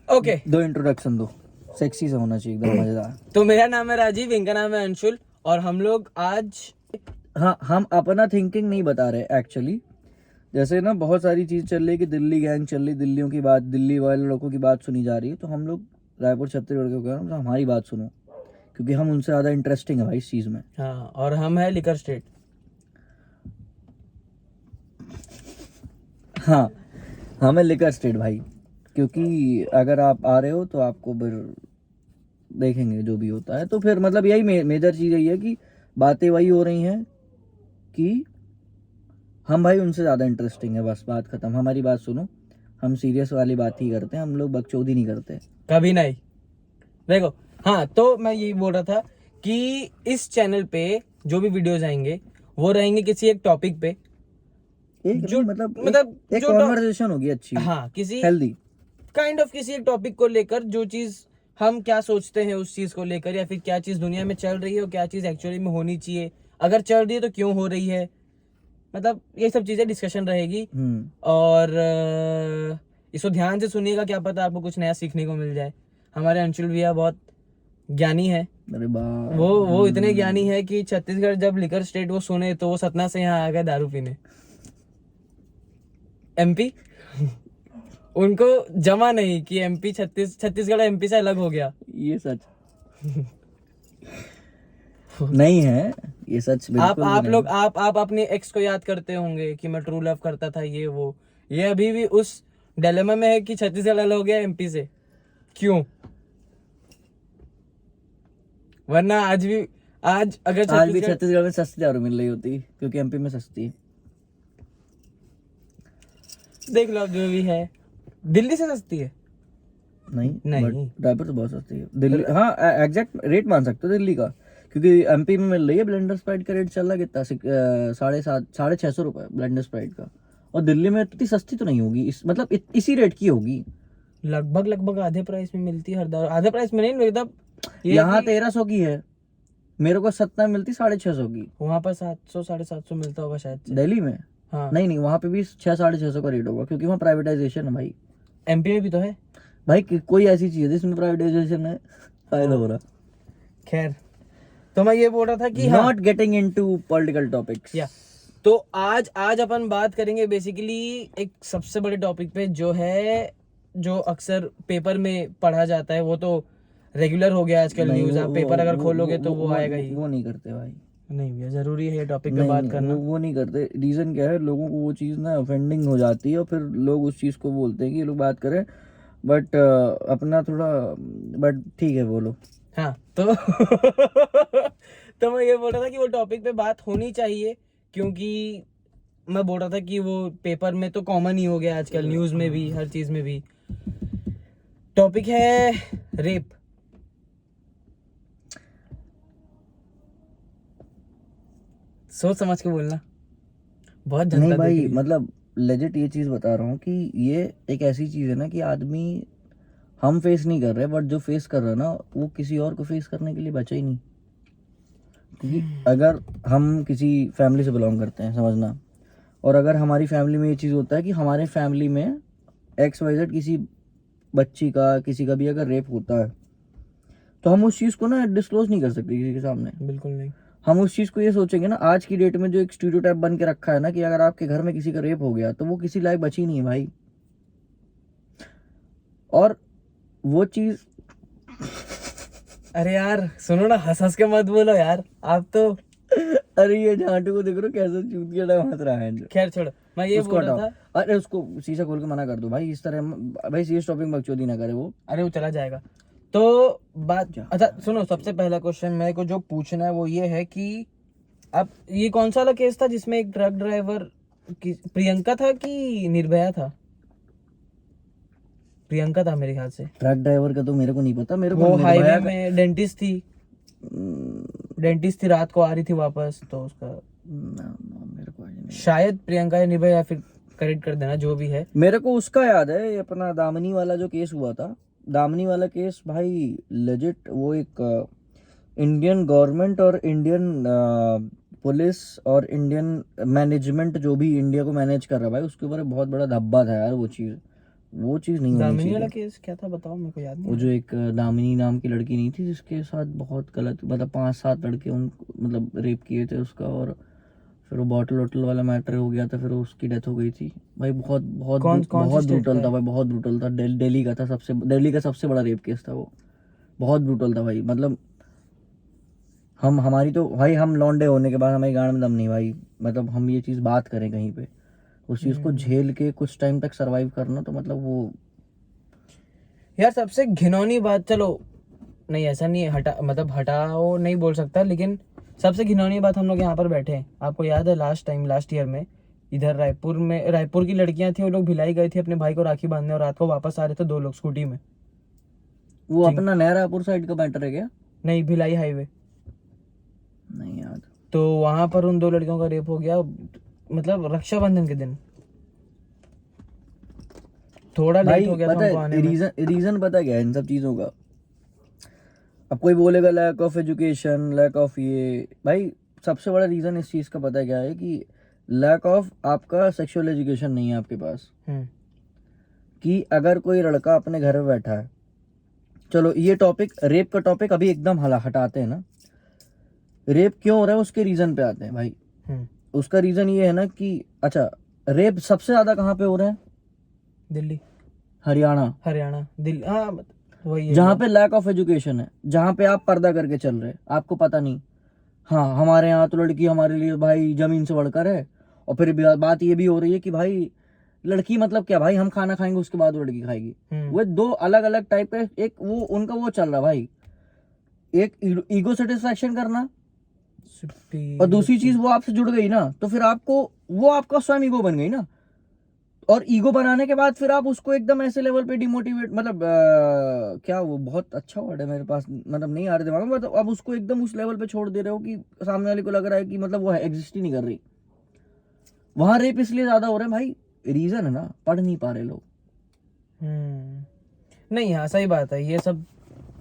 Okay दो introduction दो, sexy से होना चाहिए, एकदम मजेदार। तो मेरा नाम है राजीव, इनका नाम है अंशुल, और हम लोग आज हाँ, हम अपना थिंकिंग नहीं बता रहे एक्चुअली। जैसे ना बहुत सारी चीज चल रही है कि दिल्ली गैंग चल रही, दिल्लियों की बात, दिल्ली वाले लोगों की बात सुनी जा रही है, तो हम लोग रायपुर छत्तीसगढ़ के कह रहे हैं, तो हमारी बात सुनो, क्योंकि हम उनसे ज्यादा इंटरेस्टिंग है भाई इस चीज में। हाँ, और हम है लिकर स्टेट। हाँ, हमें लिकर स्टेट भाई, क्योंकि अगर आप आ रहे हो तो आपको फिर देखेंगे जो भी होता है, तो फिर मतलब यही मेजर चीज यही है कि बातें वही हो रही हैं कि हम भाई उनसे ज़्यादा इंटरेस्टिंग है, बस बात खत्म। हमारी बात सुनो, हम सीरियस वाली बात ही करते हैं, हम लोग बकचोदी नहीं करते। कभी नहीं। देखो, हाँ, तो मैं यही बोल रहा था कि इस चैनल पे जो भी वीडियोस आएंगे वो रहेंगे किसी एक टॉपिक पे, एक जो नहीं, मतलब एक जो कॉन्वर्सेशन होगी अच्छी, हाँ, किसी हेल्दी। किसी एक टॉपिक को लेकर, जो चीज हम क्या सोचते हैं उस चीज को लेकर, या फिर क्या चीज दुनिया में चल रही है और क्या चीज एक्चुअली में होनी चाहिए, अगर चल रही है तो क्यों हो रही है, मतलब ये सब चीजें डिस्कशन रहेगी। और इसको ध्यान से सुनिएगा, क्या पता आपको कुछ नया सीखने को मिल जाए। हमारे अंशुल भैया बहुत ज्ञानी है। अरे बाप, वो इतने ज्ञानी है कि छत्तीसगढ़ जब लिकर स्टेट वो सुने तो वो सतना से यहाँ आ गए दारू पीने। एमपी उनको जमा नहीं कि एमपी छत्तीसगढ़ एमपी से अलग हो गया। ये सच नहीं है, ये सच बिल्कुल भी आप नहीं। लोग आप अपने एक्स को याद करते होंगे कि मैं ट्रू लव करता था, ये वो। ये अभी भी उस डिलेमा में है कि छत्तीसगढ़ अलग हो गया एमपी से, क्यों? वरना आज अगर आज भी छत्तीसगढ़, छत्तीसगढ़ में सस्ती दारू मिल रही होती, क्योंकि एमपी में सस्ती है। देख लो अब जो भी है, दिल्ली से सस्ती है। नहीं, नहीं। बट रायपुर तो बहुत सस्ती है। दिल्ली, हाँ, एग्जैक्ट रेट मान सकते हो दिल्ली का, क्योंकि एमपी में मिल रही है ब्लेंडर स्प्राइट का रेट चल रहा है कितना, 650 ब्लेंडर स्प्राइट का। और दिल्ली में इतनी सस्ती तो नहीं होगी, मतलब इसी रेट की होगी। लगभग आधे प्राइस में मिलती है हर दारू, आधे प्राइस में नहीं मतलब यहाँ 1300 की है, मेरे को सत्ता में मिलती 650 की। वहां पर 700 750 मिलता होगा शायद से। दिल्ली में हाँ, नहीं नहीं, वहाँ पे भी 600-650 का रेट होगा, क्योंकि वहाँ प्राइवेटाइजेशन है भाई। एमपी में भी तो है। भाई कोई ऐसी चीज है जिसमें प्राइवेटाइजेशन है, फायदा हो रहा। खैर, तो मैं ये बोल रहा था कि not getting into political topics. या तो आज अपन बात करेंगे बेसिकली एक सबसे बड़े टॉपिक पे, जो है जो अक्सर पेपर में पढ़ा जाता है, वो तो रेगुलर हो गया आजकल नहीं, न्यूज। आप पेपर अगर खोलोगे तो वो आएगा ही। वो नहीं करते भाई। नहीं भैया, जरूरी है टॉपिक पे नहीं बात नहीं, करना। वो नहीं करते। रीजन क्या है, लोगों को वो चीज़ ना ऑफेंडिंग हो जाती है, और फिर लोग उस चीज़ को बोलते हैं कि ये लोग बात करें, बट अपना थोड़ा, बट ठीक है बोलो। हाँ, तो तो मैं ये बोल रहा था कि वो टॉपिक पे बात होनी चाहिए, क्योंकि मैं बोल रहा था कि वो पेपर में तो कॉमन ही हो गया आजकल, न्यूज में भी, हर चीज में भी। टॉपिक है रेप। सोच समझ के बोलना, बहुत नहीं जनता देख भाई, रही है। मतलब लेजिट ये चीज़ बता रहा हूँ कि ये एक ऐसी चीज़ है ना कि आदमी, हम फेस नहीं कर रहे, बट जो फेस कर रहा है ना, वो किसी और को फेस करने के लिए बचा ही नहीं। क्योंकि अगर हम किसी फैमिली से बिलोंग करते हैं, समझना, और अगर हमारी फैमिली में ये चीज़ होता है कि हमारे फैमिली में XYZ किसी बच्ची का, किसी का भी अगर रेप होता है, तो हम उस चीज़ को ना डिस्क्लोज नहीं कर सकते किसी के सामने। बिल्कुल नहीं। हम उस चीज़ को ये सोचेंगे ना, आज की डेट में जो एक स्टीरियोटाइप बन के रखा है ना कि अगर आपके घर में किसी का रेप हो गया तो वो किसी लायक बची नहीं है भाई। और वो चीज़ अरे यार सुनो ना, हंस हंस के मत बोलो यार आप तो। अरे ये झांटू को देख रहे हो कैसे चूतिया टाइम हंस रहा है जो। खैर छोड़ो, मैं ये उसको बोल रहा हटाओ, था। अरे उसको शीशा खोल के मना कर दो भाई, इस तरह भाई सीरियस टॉपिक में बकचोदी ना करे वो। अरे वो चला जाएगा। तो बात, अच्छा सुनो, सबसे पहला क्वेश्चन मेरे को जो पूछना है वो ये है कि अब ये कौन सा वाला केस था जिसमें एक ट्रक ड्राइवर प्रियंका था कि निर्भया था? प्रियंका था मेरे ख्याल से। ट्रक ड्राइवर का तो मेरे को नहीं पता, मेरे को वो हाईवे निर्भया का में डेंटिस्ट थी, रात को आ रही थी वापस, तो उसका मेरे को नहीं। शायद प्रियंका या निर्भया, या फिर करेक्ट कर देना जो भी है। मेरे को उसका याद है, ये अपना दामनी वाला जो केस हुआ था, दामनी वाला केस भाई लेजिट, वो एक इंडियन गवर्नमेंट और इंडियन पुलिस और इंडियन मैनेजमेंट जो भी इंडिया को मैनेज कर रहा है भाई, उसके ऊपर बहुत बड़ा धब्बा था यार वो चीज़। वो चीज़ नहीं होनी दामिनी चाहिए। वाला केस क्या था बताओ, मेरे को याद नहीं वो जो एक दामिनी नाम की लड़की नहीं थी जिसके साथ बहुत गलत, मतलब 5-7 लड़के उन मतलब रेप किए थे उसका, और फिर वो बॉटल वॉटल वाला मैटर हो गया था, फिर उसकी डेथ हो गई थी भाई। बहुत बहुत कौन कौन सी बहुत स्टेट ब्रूटल का था है? भाई, बहुत ब्रूटल था। दिल्ली का था, दिल्ली का सबसे बड़ा रेप केस था वो। बहुत ब्रूटल था भाई। मतलब हम हमारी तो भाई, हम लौंडे होने के बाद हमारी गांड में दम नहीं भाई। मतलब हम ये चीज़ बात करें कहीं पे, उस चीज़ को झेल के कुछ टाइम तक सरवाइव करना, तो मतलब वो यार सबसे घिनौनी बात, चलो नहीं ऐसा नहीं है, हटा मतलब हटाओ नहीं बोल सकता, लेकिन सबसे घिनौनी बात, हम लोग यहाँ पर बैठे हैं, आपको याद है लास्ट ईयर में इधर रायपुर की लड़कियां थी, वो लोग भिलाई गए थे अपने भाई को राखी बांधने, और रात को वापस आ रहे थे 2 लोग स्कूटी में। वो ठीक, अपना नया रायपुर साइड का मैटर है क्या? नहीं भिलाई हाईवे। नहीं याद। तो वहां पर उन 2 लड़कियों का रेप हो गया, मतलब रक्षाबंधन के दिन। थोड़ा लेट भाई हो गया था पता उनको आने है में। रीजन पता क्या है इन सब चीज़ों का? अब कोई बोलेगा lack of education, lack of ये, भाई सबसे बड़ा रीज़न इस चीज़ का पता है क्या है? कि लैक ऑफ आपका सेक्सुअल एजुकेशन नहीं है आपके पास। हम्म कि अगर कोई लड़का अपने घर में बैठा है, चलो ये टॉपिक, रेप का टॉपिक अभी एकदम हटाते हैं ना। रेप क्यों हो रहा है उसके रीज़न पे आते हैं भाई। हम्म उसका रीज़न ये है ना कि अच्छा, रेप सबसे ज़्यादा कहाँ पे हो रहे हैं? दिल्ली, हरियाणा। हरियाणा, दिल्ली, हाँ वही जहाँ है। पे लैक ऑफ एजुकेशन है, जहाँ पे आप पर्दा करके चल रहे हैं, आपको पता नहीं। हाँ, हमारे यहाँ तो लड़की हमारे लिए भाई जमीन से बढ़कर है। और फिर बात ये भी हो रही है कि भाई लड़की मतलब क्या भाई, हम खाना खाएंगे उसके बाद वो लड़की खाएगी। वो दो अलग अलग टाइप का, एक वो उनका वो चल रहा भाई, एक ईगो सेटिस्फैक्शन करना, और दूसरी चीज वो आपसे जुड़ गई ना, तो फिर आपको वो आपका स्वयं ईगो बन गई ना। और ईगो बनाने के बाद फिर आप उसको एकदम ऐसे लेवल पे डिमोटिवेट, मतलब क्या, वो बहुत अच्छा वर्ड है मेरे पास, मतलब नहीं आ रहे दिमाग में, मतलब अब उसको एकदम उस लेवल पे छोड़ दे रहे हो कि सामने वाले को लग रहा है कि मतलब वो एग्जिस्ट ही नहीं कर रही। वहां रेप इसलिए ज्यादा हो रहे हैं भाई, रीजन है ना, पढ़ नहीं पा रहे लोग। नहीं हाँ सही बात है, ये सब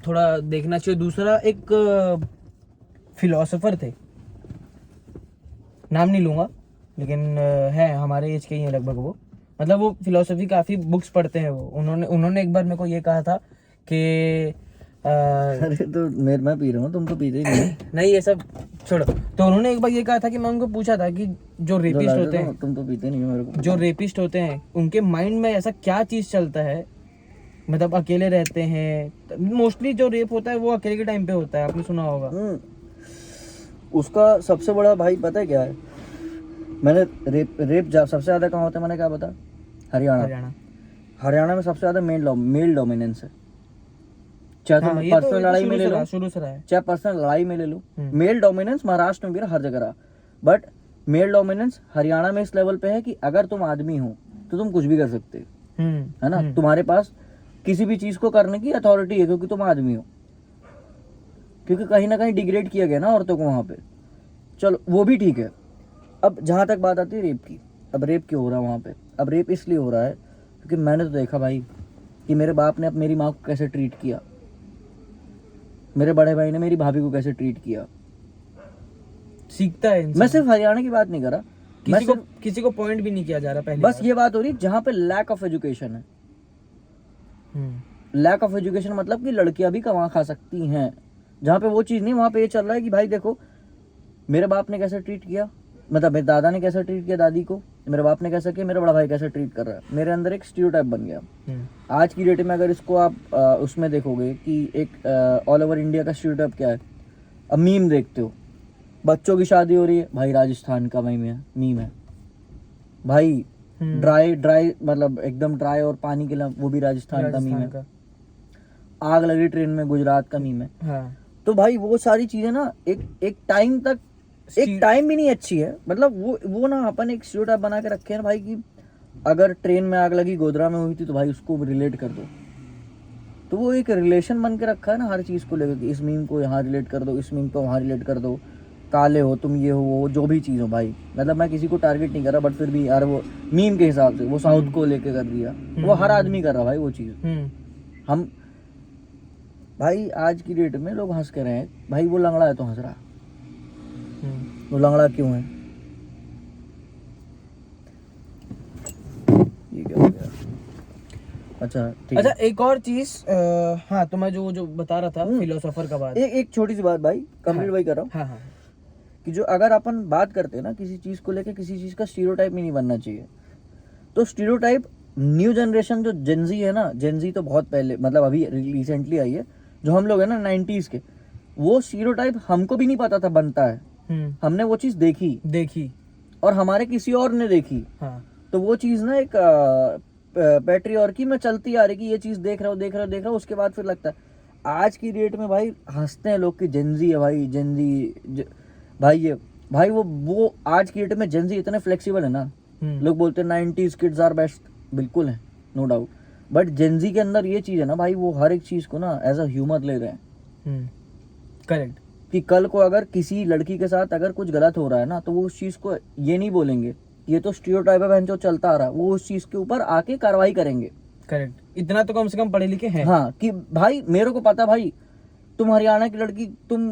थोड़ा देखना चाहिए। दूसरा एक फिलोसोफर थे, नाम नहीं लूंगा, लेकिन है हमारे एज के ही हैं लगभग वो। मतलब वो फिलोसफी काफी बुक्स पढ़ते हैं वो। उन्होंने एक बार मेरे को ये कहा था कि अरे तो मैं पी रहा हूँ, तुम तो पीते ही नहीं हो। नहीं ये सब छोड़ो। तो उन्होंने एक बार ये कहा था कि मैं उनको पूछा था कि जो जो रेपिस्ट लाते होते तो हैं, तुम तो पीते नहीं हो, मेरे को जो रेपिस्ट होते हैं उनके माइंड में ऐसा क्या चीज चलता है, मतलब अकेले रहते हैं मोस्टली। जो रेप होता है वो अकेले के टाइम पे होता है, आपने सुना होगा। उसका सबसे बड़ा भाई पता है क्या है? मैंने रेप सबसे ज्यादा कहाँ होता है, मैंने क्या बता? हरियाणा। हरियाणा। हरियाणा में सबसे ज्यादा मेल डोमिनेंस है। चाहे हाँ तुम ये पर्सनल तो लड़ाई में ले लो, शुरू से रहा है। चाहे पर्सनल लड़ाई में ले लो, हम्म। मेल डोमिनेंस महाराष्ट्र में भी रहा, हर जगह रहा। बट मेल डोमिनेंस हरियाणा में इस लेवल पे है कि अगर तुम आदमी हो तो तुम कुछ भी कर सकते हो, है ना। तुम्हारे पास किसी भी चीज को करने की अथॉरिटी है, क्योंकि तुम आदमी हो। क्योंकि कहीं ना कहीं डिग्रेड किया गया ना औरतों को वहां पे। चलो वो भी ठीक है। अब जहां तक बात आती है रेप की, अब रेप क्यों हो रहा है वहां पे? अब रेप इसलिए हो रहा है क्योंकि मैंने तो देखा भाई कि मेरे बाप ने अब मेरी माँ को कैसे ट्रीट किया, मेरे बड़े भाई ने मेरी भाभी को कैसे ट्रीट किया। सीखता है इंसान। मैं सिर्फ हरियाणा की बात नहीं कर रहा, मैं सिर्फ किसी को पॉइंट भी नहीं किया जा रहा पहले। बस ये बात हो रही जहां पे लैक ऑफ एजुकेशन है। लैक ऑफ एजुकेशन मतलब कि लड़कियां भी कमा खा सकती हैं, जहां पे वो चीज़ नहीं, वहां पे ये चल रहा है कि भाई देखो मेरे बाप ने कैसे ट्रीट किया, मतलब मेरे दादा ने कैसे ट्रीट किया दादी को, मेरे बाप ने कैसा किया, मेरा बड़ा भाई कैसे ट्रीट कर रहा है। मेरे अंदर एक स्टीरियोटाइप बन गया। आज की डेट में अगर इसको आप उसमें देखोगे कि एक ऑल ओवर इंडिया का स्टीरियोटाइप क्या है। अब मीम देखते हो, बच्चों की शादी हो रही है भाई, राजस्थान का मीम है भाई। ड्राई मतलब एकदम ड्राई और पानी के वो भी राजस्थान का मीम है। आग लगी ट्रेन में, गुजरात का मीम है। हाँ। तो भाई वो सारी चीजें ना एक टाइम तक, एक टाइम भी नहीं अच्छी है। मतलब वो ना अपन एक स्टीरियोटाइप बना के रखे हैं भाई कि अगर ट्रेन में आग लगी गोधरा में हुई थी तो भाई उसको रिलेट कर दो। तो वो एक रिलेशन बन के रखा है ना हर चीज को लेकर कि इस मीम को यहाँ रिलेट कर दो, इस मीम को वहाँ रिलेट कर दो, काले हो तुम, ये हो वो, जो भी चीज़ हो भाई। मतलब मैं किसी को टारगेट नहीं कर रहा, बट फिर भी यार वो मीम के हिसाब से वो साउथ को लेके कर दिया, वो हर आदमी कर रहा भाई वो चीज़। हम भाई आज की डेट में लोग हंस के रहे हैं भाई, वो लंगड़ा है तो हंस रहा, वो लंगड़ा क्यों है? ये क्या हो गया? अच्छा ठीक अच्छा है। एक और चीज, हाँ तो मैं जो बता रहा था फिलोसोफर का बात। एक छोटी सी बात भाई, कंप्लीट भाई कर रहा हूँ, हाँ हाँ कि जो अगर अपन बात करते हैं ना किसी चीज को लेके, किसी चीज का स्टीरियोटाइप ही नहीं बनना चाहिए। तो स्टीरियोटाइप न्यू जनरेशन जो जेनजी है ना, जेनजी तो बहुत पहले मतलब अभी रिसेंटली आई है, जो हम लोग है ना 90s के, वो स्टीरियोटाइप हमको भी नहीं पता था बनता है, हमने वो चीज देखी देखी। और हमारे किसी और ने देखी, हाँ तो वो चीज ना एक पैट्रियार्की में चलती आ रही कि ये चीज देख रहा हूँ देख रहा हूँ देख रहा हूँ, उसके बाद फिर लगता है आज की डेट में भाई हंसते हैं लोग कि जेनजी है भाई, भाई ये भाई वो आज की डेट में जेनजी इतने फ्लेक्सिबल है ना, लोग बोलते हैं 90s किड्स आर बेस्ट, बिल्कुल है, नो डाउट, बट जेनजी के अंदर ये चीज है ना भाई, वो हर एक चीज को ना एज अ ह्यूमर ले रहे हैं। करेक्ट। कि कल को अगर किसी लड़की के साथ अगर कुछ गलत हो रहा है ना, तो वो उस चीज को ये नहीं बोलेंगे ये तो स्टीरियोटाइप है बहन जो चलता आ रहा है, वो उस चीज के ऊपर आके कार्रवाई करेंगे। करेक्ट, इतना तो कम से कम पढ़े लिखे हैं। हाँ कि भाई मेरे को पता भाई, तुम हरियाणा की लड़की, तुम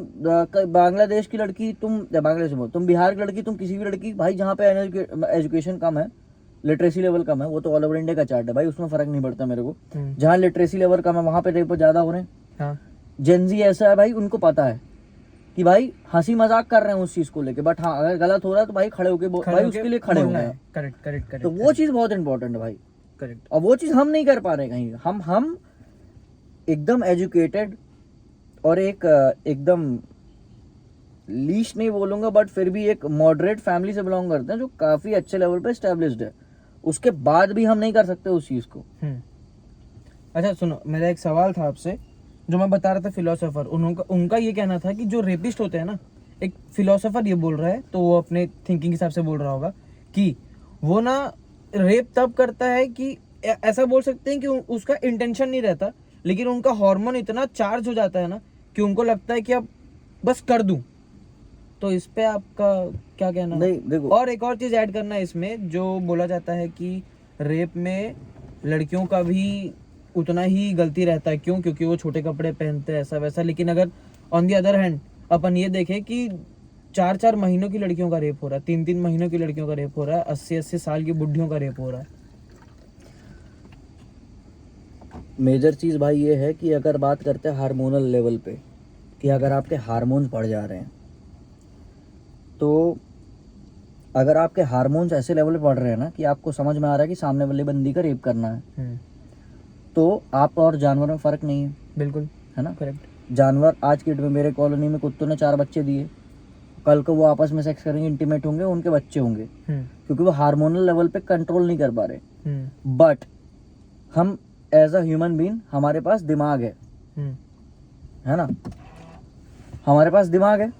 बांग्लादेश की लड़की, तुम बिहार की लड़की, तुम किसी भी लड़की भाई जहाँ पे एजुकेशन कम है, लिटरेसी लेवल कम है, वो तो ऑल ओवर इंडिया का चार्ट है भाई, उसमें फर्क नहीं पड़ता मेरे को, जहाँ लिटरेसी लेवल कम है वहां पे रेप ज्यादा हो रहे हैं। हाँ जेनजी ऐसा है भाई, उनको पता है कि भाई हंसी मजाक कर रहे हैं उस चीज को लेके, बट हाँ अगर गलत हो रहा है तो भाई खड़े होके भाई उसके लिए खड़े हो गए। Correct correct correct. तो वो चीज बहुत इंपॉर्टेंट है भाई, करेक्ट। और वो चीज हम नहीं कर पा रहे कहीं। हम एकदम एजुकेटेड और एक एकदम लीश नहीं बोलूंगा, बट फिर भी एक मॉडरेट फैमिली से बिलोंग करते हैं जो काफी अच्छे लेवल पे एस्टेब्लिश्ड है, उसके बाद भी हम नहीं कर सकते उस चीज को। अच्छा सुनो, मेरा एक सवाल था आपसे, जो मैं बता रहा था फिलोसोफर, उनका ये कहना था कि जो रेपिस्ट होते हैं ना, एक फिलोसोफर ये बोल रहा है, तो वो अपने थिंकिंग के हिसाब से बोल रहा होगा कि वो ना रेप तब करता है कि ऐसा बोल सकते हैं कि उसका इंटेंशन नहीं रहता, लेकिन उनका हार्मोन इतना चार्ज हो जाता है ना कि उनको लगता है कि अब बस कर दूं। तो इस पे आपका क्या कहना? नहीं देखो, और एक और चीज ऐड करना है इसमें, जो बोला जाता है कि रेप में लड़कियों का भी उतना ही गलती रहता है। क्यों? क्योंकि वो छोटे कपड़े पहनते हैं ऐसा वैसा। लेकिन अगर ऑन दी अदर हैंड अपन ये देखें कि 4-4 महीनों की लड़कियों का रेप हो रहा है, 3-3 महीनों की लड़कियों का रेप हो रहा है, 80-80 साल की बुढ़ियों का रेप हो रहा है। मेजर चीज भाई ये है कि अगर बात करते हैं हार्मोनल लेवल पे, कि अगर आपके हार्मोन्स बढ़ जा रहे हैं, तो अगर आपके हार्मोन्स ऐसे लेवल पे बढ़ रहे हैं ना कि आपको समझ में आ रहा है कि सामने वाली बंदी का रेप करना है, तो आप और जानवर में फर्क नहीं है। बिल्कुल, है ना? करेक्ट। जानवर आज की डेट में, मेरे कॉलोनी में कुत्तों ने 4 बच्चे दिए, कल को वो आपस में सेक्स करेंगे, इंटीमेट होंगे, उनके बच्चे होंगे, क्योंकि वो हार्मोनल लेवल पे कंट्रोल नहीं कर पा रहे। बट हम एज अ ह्यूमन बीइंग, हमारे पास दिमाग है ना, हमारे पास दिमाग है।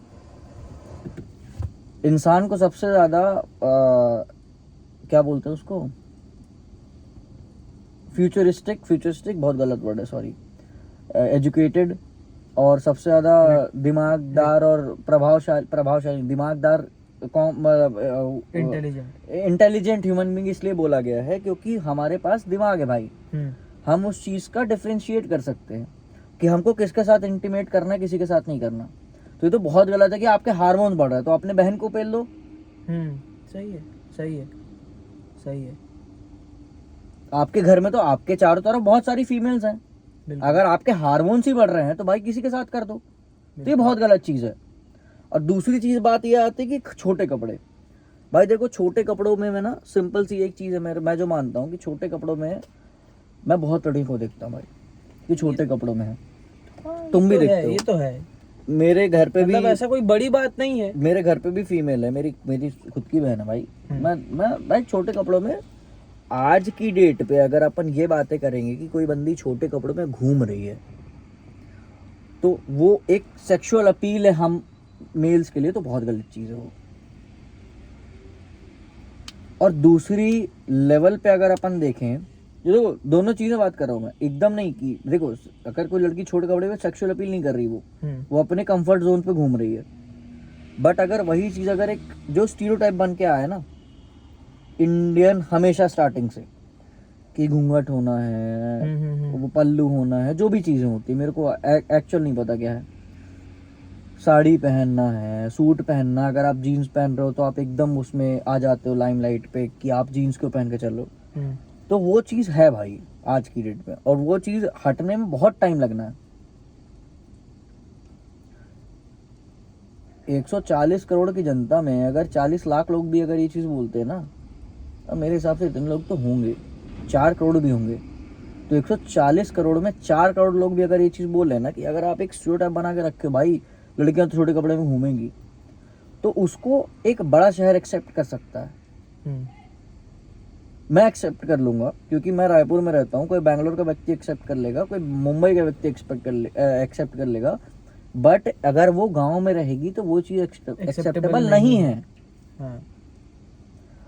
इंसान को सबसे ज्यादा क्या बोलते हैं उसको, फ्यूचरिस्टिक बहुत गलत वर्ड है, सॉरी, एजुकेटेड और सबसे ज्यादा दिमागदार और प्रभावशाली दिमागदार इंटेलिजेंट ह्यूमन बीइंग इसलिए बोला गया है क्योंकि हमारे पास दिमाग है भाई। हम उस चीज का डिफरेंशिएट कर सकते हैं कि हमको किसके साथ इंटीमेट करना है, किसी के साथ नहीं करना। तो ये तो बहुत गलत है कि आपके हार्मोन बढ़ रहे हैं तो अपने बहन को पेल लो। सही है, सही है, सही है। आपके घर में तो आपके चारों तरफ बहुत सारी फीमेल्स हैं, अगर आपके हार्मोन्स ही बढ़ रहे हैं तो भाई किसी के साथ कर दो, तो ये बहुत गलत चीज है। और दूसरी चीज बात ये आती है कि छोटे कपड़े, भाई देखो छोटे कपड़ों में मैं ना सिंपल सी एक चीज है, मैं जो मानता हूँ कि छोटे कपड़ों में मैं बहुत लड़कियों को देखता हूँ भाई कि छोटे कपड़ों में है। तुम भी देखते हो, ये तो है। मेरे घर पे भी ऐसा कोई बड़ी बात नहीं है। मेरे घर पे भी फीमेल है, मेरी खुद की बहन है भाई। मैं भाई छोटे कपड़ों में, आज की डेट पे अगर अपन ये बातें करेंगे कि कोई बंदी छोटे कपड़ों में घूम रही है तो वो एक सेक्सुअल अपील है हम मेल्स के लिए, तो बहुत गलत चीज है वो। और दूसरी लेवल पे अगर अपन देखें, देखो दोनों चीजें बात कर रहा हूँ मैं, एकदम नहीं कि देखो अगर कोई लड़की छोटे कपड़े में सेक्सुअल अपील नहीं कर रही, वो अपने कंफर्ट जोन पे घूम रही है। बट अगर वही चीज अगर एक जो स्टीरियोटाइप बन के आया ना इंडियन हमेशा स्टार्टिंग से, कि घूंघट होना है, वो पल्लू होना है, जो भी चीजें होती है, मेरे को एक्चुअल नहीं पता क्या है, साड़ी पहनना है, सूट पहनना, अगर आप जीन्स पहन रहे हो तो आप एकदम उसमें आ जाते हो लाइमलाइट पे कि आप जीन्स क्यों पहन के चलो, तो वो चीज है भाई। आज की डेट में, और वो चीज हटने में बहुत टाइम लगना है। 140 करोड़ की जनता में अगर 40 लाख लोग भी अगर ये चीज बोलते हैं ना, तो मेरे हिसाब से इतने लोग तो होंगे, 4 करोड़ भी होंगे। तो 140 करोड़ में 4 करोड़ लोग भी अगर ये चीज बोल रहे हैं ना कि अगर आप एक स्टीरियोटाइप बना के रखे भाई लड़कियां तो छोटे कपड़े में घूमेंगी, तो उसको एक बड़ा शहर एक्सेप्ट कर सकता है। मैं एक्सेप्ट कर लूंगा क्योंकि मैं रायपुर में रहता हूँ, कोई बैंगलोर का व्यक्ति एक्सेप्ट कर लेगा, कोई मुंबई का व्यक्ति एक्सेप्ट कर लेगा, बट अगर वो गांव में रहेगी तो वो चीज एक्सेप्टेबल नहीं है। हाँ।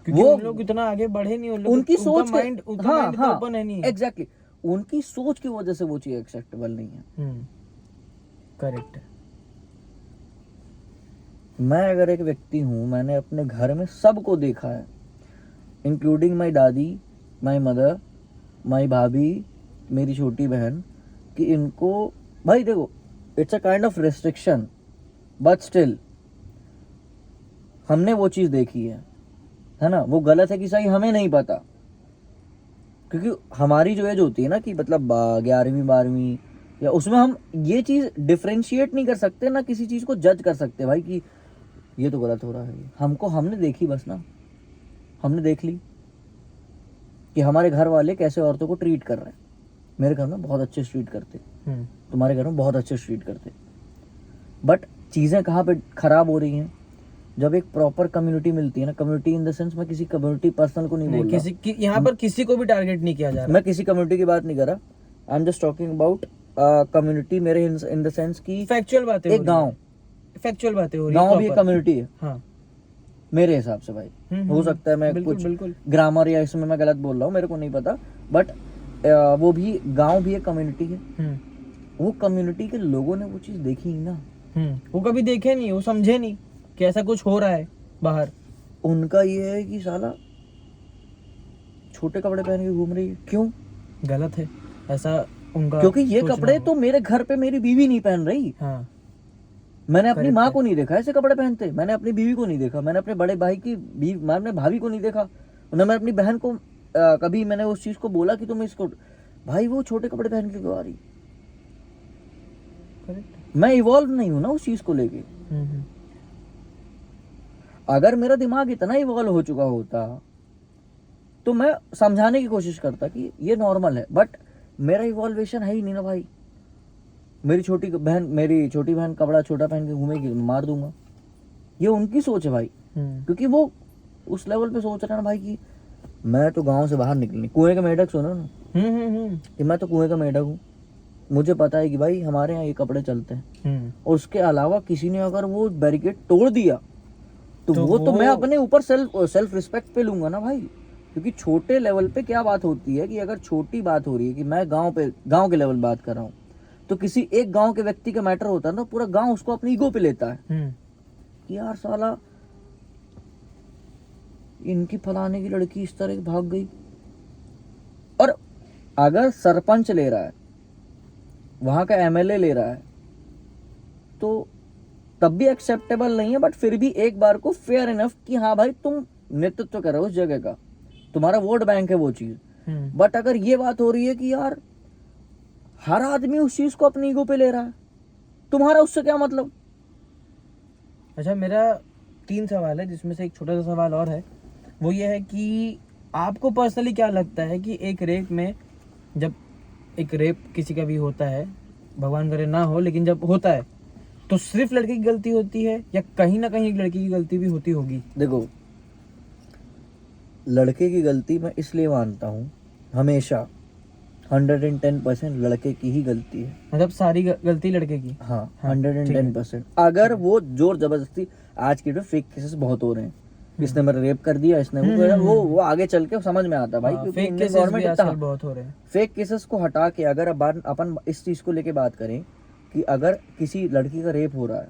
क्योंकि वो उन लोग इतना आगे बढ़े नहीं, उन लोग उनकी सोच माइंड ओपन है नहीं। एग्जैक्टली उनकी सोच की वजह से वो चीज एक्सेप्टेबल नहीं है। करेक्ट है। मैं अगर एक व्यक्ति हूँ, मैंने अपने घर में सबको देखा है, इंक्लूडिंग माई दादी, माई मदर, माई भाभी, मेरी छोटी बहन, कि इनको भाई देखो it's a kind of restriction, but still हमने वो चीज देखी है ना। वो गलत है कि सही हमें नहीं पता, क्योंकि हमारी जो एज होती है ना कि मतलब 11वीं 12वीं, या उसमें हम ये चीज डिफरेंशिएट नहीं कर सकते ना, किसी चीज को जज कर सकते भाई कि ये तो गलत हो रहा है। हमने देखी बस ना, हमने देख ली कि हमारे घर वाले कैसे औरतों को ट्रीट कर रहे हैं। मेरे घर में बहुत अच्छे ट्रीट करते, तुम्हारे घर में बहुत अच्छे ट्रीट करते, बट चीजें कहाँ पे खराब हो रही हैं, जब एक प्रॉपर कम्युनिटी मिलती है ना, कम्युनिटी इन द सेंस मैं किसी कम्युनिटी पर्सनल को नहीं बोल रहा, यहाँ पर किसी को भी टारगेट नहीं किया जा रहा, मैं किसी कम्युनिटी की बात नहीं कर रहा, I am just talking about community, मेरे इन द सेंस की फैक्चुअल बातें, एक गांव, फैक्चुअल बातें हो रही है, गांव भी एक कम्युनिटी है। हाँ, मेरे हिसाब से भाई हो सकता है मैं कुछ ग्रामर या इसमें मैं गलत बोल रहा हूँ, मेरे को नहीं पता, बट वो भी गांव भी एक कम्युनिटी है। वो कम्युनिटी के लोगों ने वो चीज देखी ही ना, वो कभी देखे नहीं, वो समझे नहीं कि ऐसा कुछ हो रहा है बाहर। उनका ये है कि साला छोटे कपड़े पहन के घूम रही है, क्यों? गलत है ऐसा उनका, क्योंकि ये कपड़े तो मेरे घर पे मेरी बीवी नहीं पहन रही। हाँ, मैंने अपनी माँ को नहीं देखा ऐसे कपड़े पहनते, मैंने अपनी बीवी को नहीं देखा, मैंने अपने बड़े भाई की मैं अपने भाभी को नहीं देखा, न मैं अपनी बहन को कभी मैंने उस चीज को बोला कि तुम इसको, भाई वो छोटे कपड़े पहन के क्यों आ रही? मैं इवॉल्व नहीं हूं ना उस चीज को लेके। अगर मेरा दिमाग इतना इवॉल्व हो चुका होता तो मैं समझाने की कोशिश करता कि ये नॉर्मल है, बट मेरा इवॉल्वेशन है ही नहीं ना भाई। मेरी छोटी बहन कपड़ा छोटा पहन के घूमेगी, मार दूंगा। ये उनकी सोच है भाई, क्योंकि वो उस लेवल पे सोच रहे हैं ना भाई कि मैं तो गांव से बाहर निकलनी, कुएं का मेढक सुनो ना, कि मैं तो कुएं का मेढक हूँ, मुझे पता है कि भाई हमारे यहाँ ये कपड़े चलते हैं, और उसके अलावा किसी ने अगर वो बैरिकेड तोड़ दिया तो वो तो मैं अपने ऊपर सेल्फ रिस्पेक्ट पे लूंगा ना भाई। क्योंकि छोटे लेवल पे क्या बात होती है कि अगर छोटी बात हो रही है कि मैं गांव के लेवल बात कर रहा हूँ, तो किसी एक गांव के व्यक्ति का मैटर होता है ना, पूरा गांव उसको अपनी ईगो पे लेता है कि यार साला इनकी फलाने की लड़की इस तरह भाग गई। और अगर सरपंच ले रहा है, वहां का एमएलए ले रहा है, तो तब भी एक्सेप्टेबल नहीं है, बट फिर भी एक बार को फेयर इनफ कि हाँ भाई तुम नेतृत्व कर रहे हो उस जगह का, तुम्हारा वोट बैंक है वो चीज। बट अगर ये बात हो रही है कि यार हर आदमी उस चीज को अपनी ईगो पे ले रहा है, तुम्हारा उससे क्या मतलब? अच्छा, मेरा 3 सवाल है, जिसमें से एक छोटा सा सवाल और है। वो ये है कि आपको पर्सनली क्या लगता है कि एक रेप में, जब एक रेप किसी का भी होता है, भगवान करे ना हो, लेकिन जब होता है तो सिर्फ लड़के की गलती होती है या कहीं ना कहीं एक लड़की की गलती भी होती होगी? देखो, लड़के की गलती मैं इसलिए मानता हूँ हमेशा 110% लड़के की ही गलती है। मतलब सारी गलती लड़के की? हाँ 110%। अगर वो जोर जबरदस्ती, आज की डेट में फेक केसेस बहुत हो रहे हैं, इसने मेरा रेप कर दिया, इसने वो आगे चल के समझ में आता है भाई, क्योंकि इंडियन गवर्नमेंट बहुत हो रहे हैं। फेक केसेस को हटा के अगर अपन इस चीज को लेके बात करें कि अगर किसी लड़की का रेप हो रहा है,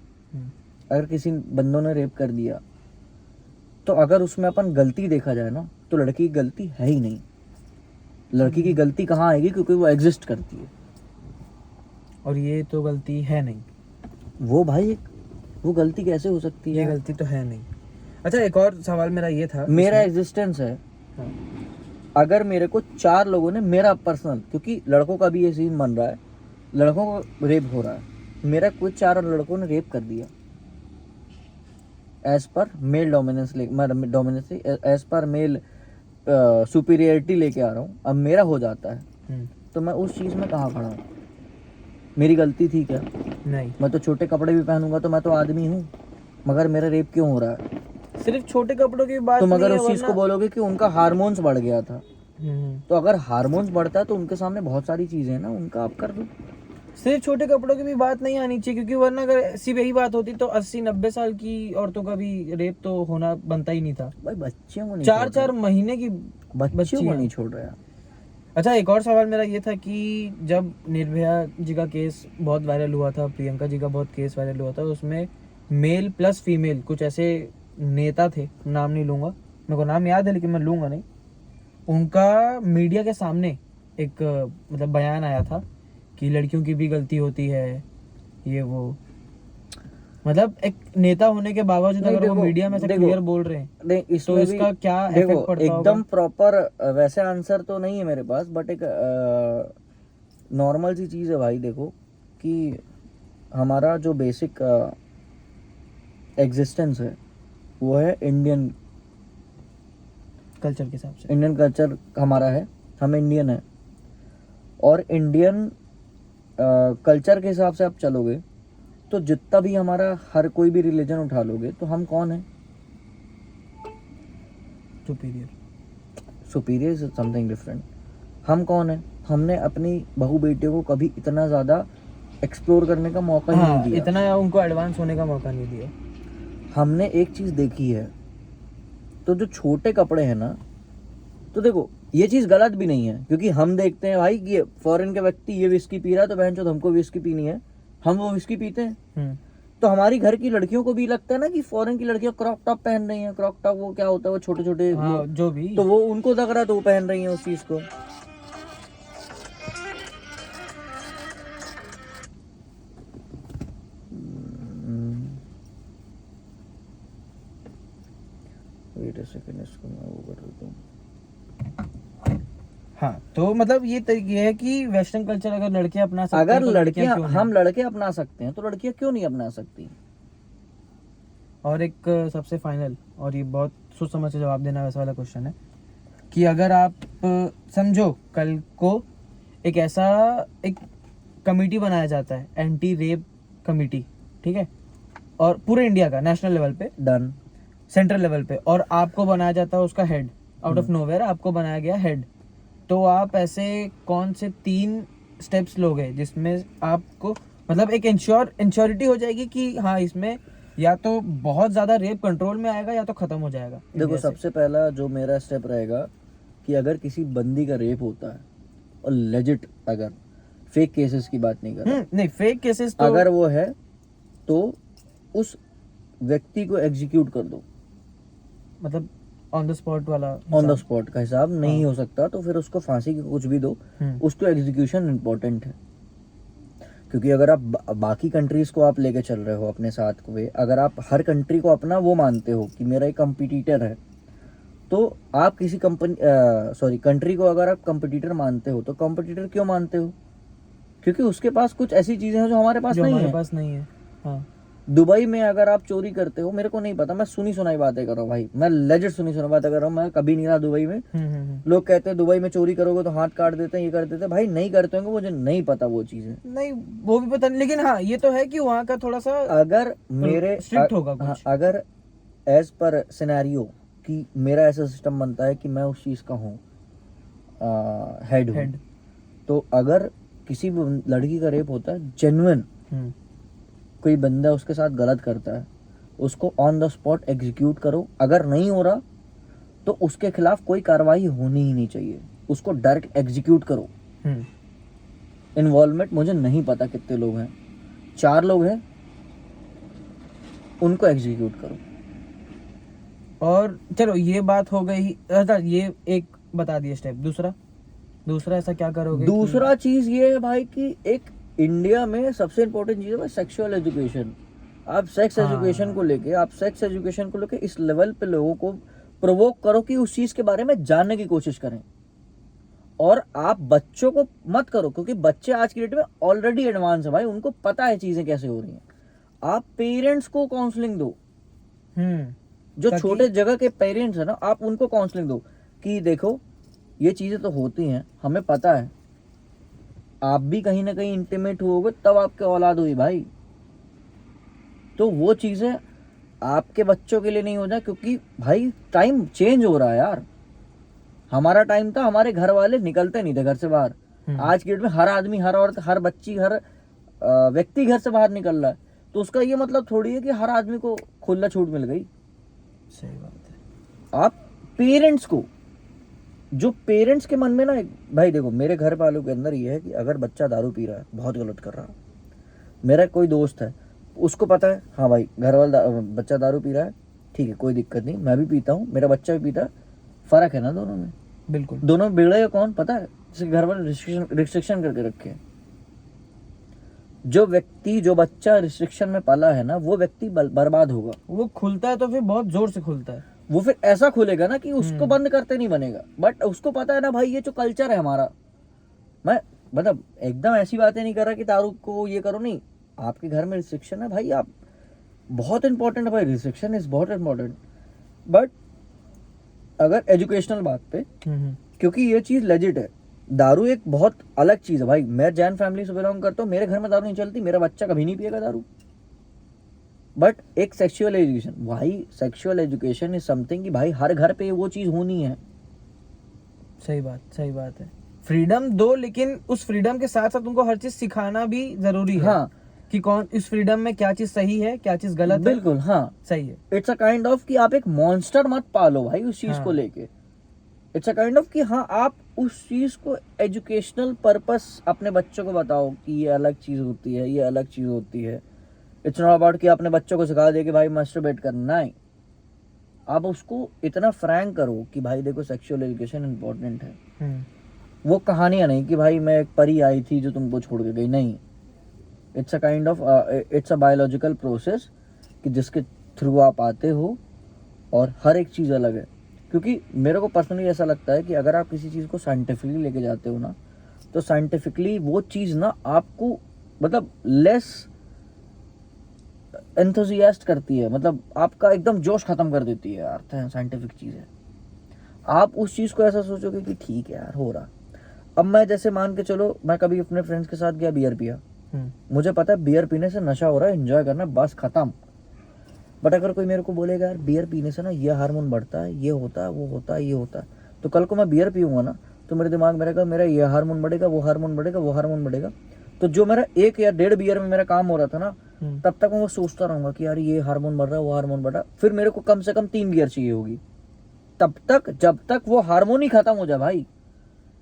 अगर किसी बंदों ने रेप कर दिया, तो अगर उसमें अपन गलती देखा जाए ना, तो लड़की की गलती है ही नहीं। लड़की की गलती कहाँ आएगी? क्योंकि वो एग्जिस्ट करती है, और ये तो गलती है नहीं। वो भाई वो गलती कैसे हो सकती है? ये गलती तो है नहीं। अच्छा, एक और सवाल मेरा ये था, मेरा एग्जिस्टेंस है। हाँ। अगर मेरे को 4 लोगों ने, मेरा पर्सनल, क्योंकि लड़कों का भी ये सीन बन रहा है, लड़कों को रेप हो रहा है, मेरा कुछ 4 लड़कों ने रेप कर दिया as per male dominance, as per male superiority लेके आ रहा हूँ, अब मेरा हो जाता है तो मैं उस चीज़ में कहाँ खड़ा हूँ? मेरी गलती थी क्या? नहीं, मैं तो छोटे कपड़े भी पहनूंगा तो मैं तो आदमी हूँ, मगर मेरा रेप क्यों हो रहा है? सिर्फ छोटे कपड़ों की बात तुम नहीं अगर है, उस चीज़ को बोलोगे कि उनका हार्मोन्स बढ़ गया था, तो अगर हार्मोन्स बढ़ता है तो उनके सामने बहुत सारी चीज़ें हैं ना, उनका आप कर दो। सिर्फ छोटे कपड़ों की भी बात नहीं आनी चाहिए, क्योंकि वरना अगर ऐसी यही बात होती तो 80-90 साल की औरतों का भी रेप तो होना बनता ही नहीं था। भाई बच्चियों को नहीं 4-4 महीने की बच्चियों को नहीं छोड़ रहा है। अच्छा, एक और सवाल मेरा ये था कि जब निर्भया जी का केस बहुत वायरल हुआ था, प्रियंका जी का बहुत केस वायरल हुआ था, उसमें मेल प्लस फीमेल कुछ ऐसे नेता थे, नाम नहीं लूंगा, मेरे को नाम याद है लेकिन मैं लूंगा नहीं, उनका मीडिया के सामने एक मतलब बयान आया था कि लड़कियों की भी गलती होती है, ये वो, मतलब एक नेता होने के बावजूद नहीं, अगर वो देखो, मीडिया में से देखो, क्लियर बोल रहे हैं नहीं, तो इसमें भी इसका क्या देखो, इफेक्ट पड़ता होगा? एकदम प्रॉपर वैसे आंसर तो नहीं है मेरे पास, बट एक नॉर्मल सी चीज़ है भाई। देखो कि हमारा जो बेसिक एग्जिस्टेंस है वो है इंडियन कल्चर के हिसाब से। इंडियन कल्चर हमारा है, हम इंडियन है, और इंडियन कल्चर के हिसाब से आप चलोगे तो जितना भी हमारा हर कोई भी रिलीजन उठा लोगे तो हम कौन है? Superior is something different. हम कौन है? हमने अपनी बहू बेटियों को कभी इतना ज़्यादा एक्सप्लोर करने का मौका ही नहीं दिया, इतना उनको एडवांस होने का मौका नहीं दिया। हमने एक चीज़ देखी है, तो जो छोटे कपड़े हैं ना, तो देखो ये चीज़ गलत भी नहीं है, क्योंकि हम देखते हैं भाई कि फॉरेन के व्यक्ति ये विस्की पी रहा है तो बहन चोद हमको विस्की पीनी है, हम वो विस्की पीते हैं। तो हमारी घर की लड़कियों को भी लगता है ना कि फॉरेन की लड़कियां क्रॉप टॉप पहन रही हैं। क्रॉप टॉप वो क्या होता है, वो छोटे छोटे जो भी, तो वो उनको लग रहा है तो वो पहन रही हैं उस चीज को। वेट अ सेकंड, इसको मैं वो कर देता हूँ। हाँ, तो मतलब ये है कि वेस्टर्न कल्चर अगर लड़के अपना सकते अगर हैं तो लड़कियां, क्यों हम नहीं? लड़के अपना सकते हैं तो लड़कियां क्यों नहीं अपना सकती? और एक सबसे फाइनल, और ये बहुत सोच समझ के जवाब देना वैसा वाला क्वेश्चन है कि अगर आप समझो कल को एक ऐसा एक कमेटी बनाया जाता है, एंटी रेप कमेटी, ठीक है, और पूरे इंडिया का नेशनल लेवल पे, डन, सेंट्रल लेवल पे, और आपको बनाया जाता है उसका हेड, आउट ऑफ नोवेयर आपको बनाया गया हेड, तो आप ऐसे कौन से 3 स्टेप्स लोगे जिसमें आपको मतलब एक इंश्योरिटी हो जाएगी कि हाँ इसमें या तो बहुत ज्यादा रेप कंट्रोल में आएगा या तो खत्म हो जाएगा? देखो सबसे पहला जो मेरा स्टेप रहेगा कि अगर किसी बंदी का रेप होता है, और लेजिट, अगर फेक केसेस की बात नहीं कर रहा, नहीं फेक केसेस तो अगर वो है तो उस व्यक्ति को एग्जीक्यूट कर दो। मतलब ऑन द स्पॉट वाला, ऑन द स्पॉट का हिसाब नहीं हो सकता तो फिर उसको फांसी की कुछ भी दो, उसको एग्जीक्यूशन इम्पोर्टेंट है। क्योंकि अगर आप बाकी कंट्रीज को आप लेके चल रहे हो अपने साथ को, अगर आप हर कंट्री को अपना वो मानते हो कि मेरा एक कंपटीटर है, तो आप किसी कंट्री को अगर आप कंपटीटर मानते हो तो कंपटीटर क्यों मानते हो? क्योंकि उसके पास कुछ ऐसी चीजें हैं जो हमारे पास नहीं है। हाँ। दुबई में अगर आप चोरी करते हो, मेरे को नहीं पता, मैं सुनी सुनाई बातें कर रहा हूँ भाई, मैं लेजिट सुनी सुनाई बातें कर रहा हूँ, मैं कभी नहीं रहा दुबई में। लोग कहते हैं दुबई में चोरी करोगे तो हाथ काट देते हैं, ये कर देते हैं, भाई नहीं करते होंगे, मुझे नहीं पता वो चीजें, नहीं वो भी पता नहीं, लेकिन हाँ ये तो है कि वहाँ का थोड़ा सा अगर मेरे स्ट्रिक्ट होगा कुछ। अगर एज पर सिनेरियो कि मेरा ऐसा सिस्टम बनता है कि मैं उस चीज का हूँ हेड हूँ, तो अगर किसी भी लड़की का रेप होता है, जेन्युइन कोई बंदा उसके साथ गलत करता है, उसको ऑन द स्पॉट एग्जीक्यूट करो। अगर नहीं हो रहा तो उसके खिलाफ कोई कार्रवाई होनी ही नहीं चाहिए, उसको डायरेक्ट एग्जीक्यूट करो। इन्वॉल्वमेंट मुझे नहीं पता कितने लोग हैं, 4 लोग हैं, उनको एग्जीक्यूट करो। और चलो ये बात हो गई, अच्छा ये एक बता दिए स्टेप, दूसरा ऐसा क्या करोगे? दूसरा चीज ये है भाई कि एक इंडिया में सबसे इम्पोर्टेंट चीज है सेक्सुअल एजुकेशन। आप सेक्स एजुकेशन को लेके इस लेवल पे लोगों को प्रोवोक करो कि उस चीज के बारे में जानने की कोशिश करें। और आप बच्चों को मत करो, क्योंकि बच्चे आज की डेट में ऑलरेडी एडवांस है भाई, उनको पता है चीजें कैसे हो रही हैं। आप पेरेंट्स को काउंसलिंग दो, जो ताकि- छोटे जगह के पेरेंट्स है ना, आप उनको काउंसलिंग दो कि देखो ये चीजें तो होती हैं, हमें पता है, आप भी कहीं ना कहीं इंटीमेट होगे तब आपके औलाद हुई भाई, तो वो चीजें आपके बच्चों के लिए नहीं हो जाए, क्योंकि भाई टाइम चेंज हो रहा है यार। हमारा टाइम था, हमारे घर वाले निकलते नहीं थे घर से बाहर। आज की डेट में हर आदमी, हर औरत, हर बच्ची, हर व्यक्ति घर से बाहर निकल रहा है, तो उसका ये मतलब थोड़ी है कि हर आदमी को खुला छूट मिल गई। सही बात है। आप पेरेंट्स को, जो पेरेंट्स के मन में ना, भाई देखो मेरे घर वालों के अंदर ये है कि अगर बच्चा दारू पी रहा है, बहुत गलत कर रहा है। मेरा कोई दोस्त है, उसको पता है हाँ भाई घर वाला बच्चा दारू पी रहा है, ठीक है कोई दिक्कत नहीं, मैं भी पीता हूँ, मेरा बच्चा भी पीता है, फर्क है ना दोनों में। बिल्कुल। दोनों में बिगड़ेगा कौन पता है? जिसके घर वाले रिस्ट्रिक्शन करके रखे हैं। जो बच्चा रिस्ट्रिक्शन में पाला है ना, वो व्यक्ति बर्बाद होगा। वो खुलता है तो फिर बहुत जोर से खुलता है। वो फिर ऐसा खुलेगा ना कि उसको बंद करते नहीं बनेगा, बट उसको पता है ना भाई ये जो कल्चर है हमारा, मैं मतलब एकदम ऐसी बातें नहीं कर रहा कि दारू को ये करो, नहीं, आपके घर में रिस्ट्रिक्शन है भाई, आप बहुत इंपॉर्टेंट है भाई, रिस्ट्रिक्शन इज बहुत इंपॉर्टेंट। बट अगर एजुकेशनल बात पे, क्योंकि ये चीज लेजिट है, दारू एक बहुत अलग चीज है भाई। मैं जैन फैमिली से बिलोंग करता हूँ, मेरे घर में दारू नहीं चलती, मेरा बच्चा कभी नहीं पिएगा दारू। बट एक सेक्सुअल एजुकेशन, भाई सेक्सुअल एजुकेशन इज समथिंग कि भाई हर घर पे वो चीज होनी है। सही बात है। फ्रीडम दो, लेकिन उस फ्रीडम के साथ साथ उनको हर चीज सिखाना भी जरूरी है। हाँ, कि कौन इस फ्रीडम में क्या चीज सही है, क्या चीज गलत है। बिल्कुल, हाँ, सही है। इट्स अ काइंड ऑफ कि आप एक मॉन्स्टर मत पालो भाई उस चीज को लेके। इट्स अ काइंड ऑफ कि हाँ आप उस चीज को एजुकेशनल पर्पस अपने बच्चों को बताओ कि ये अलग चीज होती है, ये अलग चीज होती है। इट्स नॉट अबाउट कि अपने बच्चों को सिखा दे कि भाई मास्टरबेट करना है। आप उसको इतना फ्रैंक करो कि भाई देखो सेक्सुअल एजुकेशन इंपॉर्टेंट है। वो कहानियां नहीं कि भाई मैं एक परी आई थी जो तुमको छोड़ के गई, नहीं। It's a kind of it's a biological process कि जिसके थ्रू आप आते हो, और हर एक चीज़ अलग है। क्योंकि मेरे को पर्सनली ऐसा लगता है कि अगर आप किसी चीज़ को साइंटिफिकली लेके जाते हो ना, तो साइंटिफिकली वो चीज़ ना आपको मतलब लेस एंथुजियास्ट करती है, मतलब आपका एकदम जोश खत्म कर देती है यार। साइंटिफिक चीज़ है, आप उस चीज़ को ऐसा सोचोगे कि ठीक है यार हो रहा। अब मैं जैसे मान के चलो, मैं कभी अपने फ्रेंड्स के साथ गया, बियर पिया, मुझे पता है बियर पीने से नशा हो रहा है, एंजॉय करना, बस खत्म। बट अगर कोई मेरे को बोलेगा यार बियर पीने से ना ये हार्मोन बढ़ता है, ये होता है, वो होता है, ये होता है, तो कल को मैं बियर पीऊंगा ना, तो मेरे दिमाग में रहेगा मेरा ये हार्मोन बढ़ेगा, वो हार्मोन बढ़ेगा, वो हार्मोन बढ़ेगा। तो जो मेरा 1 या 1.5 बियर में मेरा काम हो रहा था ना, तब तक मैं वो सोचता रहूंगा कि यार ये हार्मोन बढ़ रहा है, वो हार्मोन बढ़ रहा है। फिर मेरे को कम से कम 3 बियर चाहिए होगी, तब तक जब तक वो हार्मोन ही खत्म हो जाए भाई,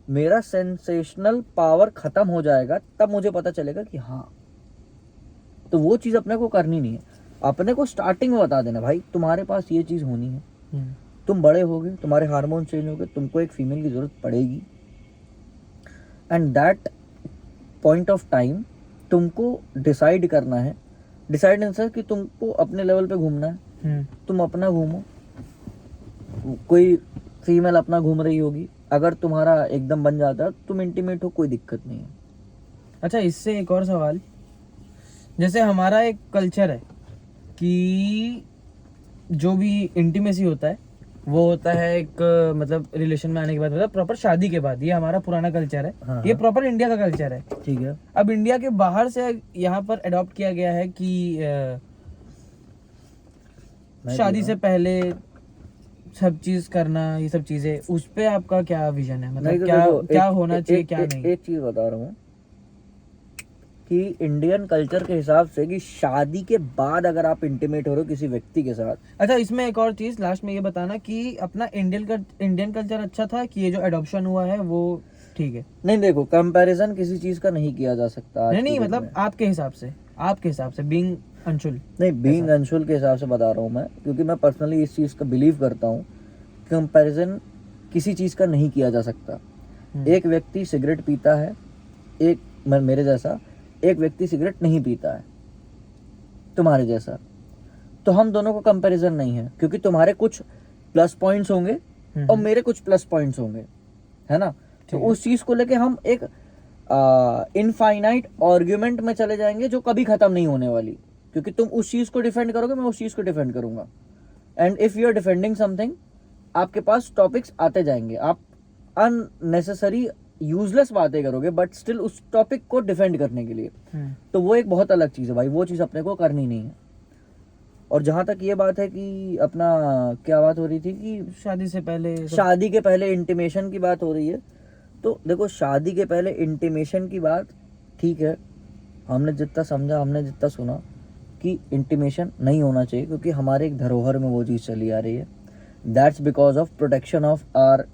मेरा सेंसेशनल पावर खत्म हो जाएगा, तब मुझे पता चलेगा कि हाँ। तो वो चीज अपने को करनी नहीं है, अपने को स्टार्टिंग में बता देना भाई तुम्हारे पास ये चीज होनी है, तुम बड़े होगे, तुम्हारे हार्मोन चेंज होंगे, तुमको एक फीमेल की जरूरत पड़ेगी, and that point of time तुमको डिसाइड करना है। डिसाइड इन सेंस कि तुमको अपने लेवल पे घूमना है, तुम अपना घूमो, कोई फीमेल अपना घूम रही होगी, अगर तुम्हारा एकदम बन जाता है तुम इंटीमेट हो, कोई दिक्कत नहीं है। अच्छा, इससे एक और सवाल, जैसे हमारा एक कल्चर है कि जो भी इंटीमेसी होता है वो होता है एक मतलब रिलेशन में आने के बाद, मतलब प्रॉपर शादी के बाद, ये हमारा पुराना कल्चर है। हाँ, ये प्रॉपर इंडिया का कल्चर है। ठीक है। अब इंडिया के बाहर से यहाँ पर अडॉप्ट किया गया है कि शादी से पहले सब चीज करना, ये सब चीजें, उस पे आपका क्या विजन है? मतलब तो क्या देखो, क्या होना चाहिए, क्या नहीं? एक चीज बता रहा हूँ कि इंडियन कल्चर के हिसाब से कि शादी के बाद अगर आप इंटीमेट हो रहे हो किसी व्यक्ति के साथ। अच्छा, इसमें एक और चीज लास्ट में ये बताना कि अपना इंडियन कल्चर अच्छा था कि ये जो अडॉप्शन हुआ है वो ठीक है? नहीं देखो, कंपैरिजन किसी चीज का नहीं किया जा सकता आज नहीं की नहीं, डेट मतलब में। आपके हिसाब से बीइंग अंशुल। नहीं, बीइंग अंशुल के हिसाब से बता रहा हूँ मैं, क्योंकि मैं पर्सनली इस चीज का बिलीव करता हूँ, कंपैरिजन किसी चीज का नहीं किया जा सकता। एक व्यक्ति सिगरेट पीता है, एक मेरे जैसा, एक व्यक्ति सिगरेट नहीं पीता है तुम्हारे जैसा, तो हम दोनों को कंपैरिजन नहीं है, क्योंकि तुम्हारे कुछ प्लस पॉइंट्स होंगे और मेरे कुछ प्लस पॉइंट्स होंगे, है ना। तो उस चीज को लेके हम एक इनफाइनाइट आर्ग्यूमेंट में चले जाएंगे जो कभी खत्म नहीं होने वाली, क्योंकि तुम उस चीज को डिफेंड करोगे, मैं उस चीज को डिफेंड करूंगा। And if you are defending something, आपके पास टॉपिक्स आते जाएंगे, आप अननेसेसरी यूजलेस बातें करोगे बट स्टिल उस टॉपिक को डिफेंड करने के लिए। तो वो एक बहुत अलग चीज़ है भाई, वो चीज़ अपने को करनी नहीं है। और जहाँ तक ये बात है कि अपना क्या बात हो रही थी कि शादी से पहले शादी के पहले इंटीमेशन की बात हो रही है, तो देखो शादी के पहले इंटीमेशन की बात ठीक है, हमने जितना समझा, हमने जितना सुना कि इंटीमेशन नहीं होना चाहिए, क्योंकि हमारे एक धरोहर में वो चीज़ चली आ रही है। That's because of protection of our.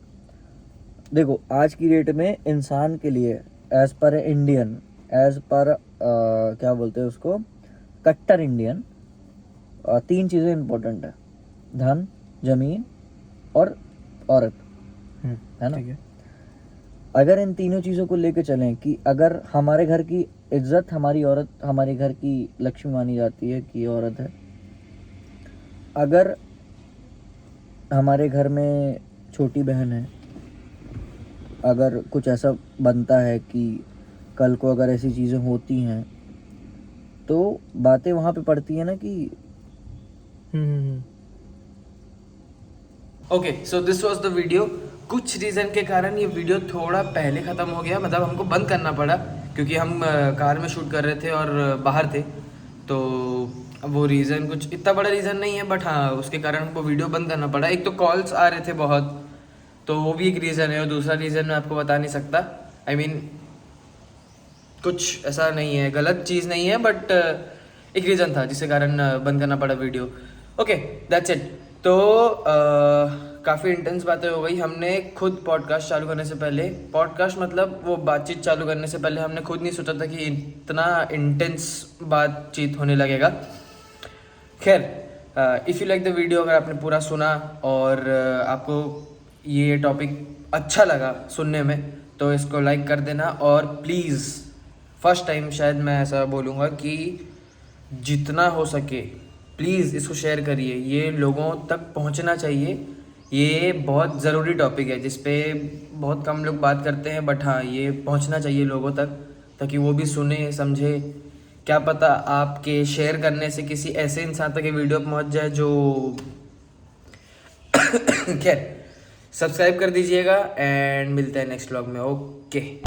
देखो आज की डेट में इंसान के लिए as per Indian, as per क्या बोलते हैं उसको, कट्टर इंडियन, 3 चीज़ें इंपॉर्टेंट है, धन, जमीन और औरत, है ना। ठीक है। अगर इन तीनों चीज़ों को लेके चलें कि अगर हमारे घर की इज्जत हमारी औरत, हमारे घर की लक्ष्मी मानी जाती है कि औरत है, अगर हमारे घर में छोटी बहन है, अगर कुछ ऐसा बनता है कि कल को अगर ऐसी चीज़ें होती हैं तो बातें वहाँ पे पड़ती है ना कि okay, so this was the video. कुछ रीज़न के कारण ये वीडियो थोड़ा पहले ख़त्म हो गया, मतलब हमको बंद करना पड़ा क्योंकि हम कार में शूट कर रहे थे और बाहर थे, तो वो रीज़न कुछ इतना बड़ा रीज़न नहीं है, बट हाँ उसके कारण हमको वीडियो बंद करना पड़ा। एक तो कॉल्स आ रहे थे बहुत, तो वो भी एक रीज़न है, और दूसरा रीज़न मैं आपको बता नहीं सकता। आई मीन कुछ ऐसा नहीं है, गलत चीज़ नहीं है, बट एक रीज़न था जिसके कारण बंद करना पड़ा वीडियो। Okay, that's it. तो काफ़ी इंटेंस बातें हो गई। हमने खुद पॉडकास्ट चालू करने से पहले, पॉडकास्ट मतलब वो बातचीत चालू करने से पहले हमने खुद नहीं सोचा था कि इतना इंटेंस बातचीत होने लगेगा। खैर, if you like the video, अगर आपने पूरा सुना और आपको ये टॉपिक अच्छा लगा सुनने में, तो इसको लाइक कर देना। और प्लीज़, फर्स्ट टाइम शायद मैं ऐसा बोलूँगा कि जितना हो सके प्लीज़ इसको शेयर करिए, ये लोगों तक पहुंचना चाहिए। ये बहुत ज़रूरी टॉपिक है जिस पे बहुत कम लोग बात करते हैं, बट हाँ ये पहुंचना चाहिए लोगों तक, ताकि वो भी सुने समझे। क्या पता आपके शेयर करने से किसी ऐसे इंसान तक ये वीडियो पहुंच जाए जो खैर, सब्सक्राइब कर दीजिएगा एंड मिलते हैं नेक्स्ट व्लॉग में। ओके।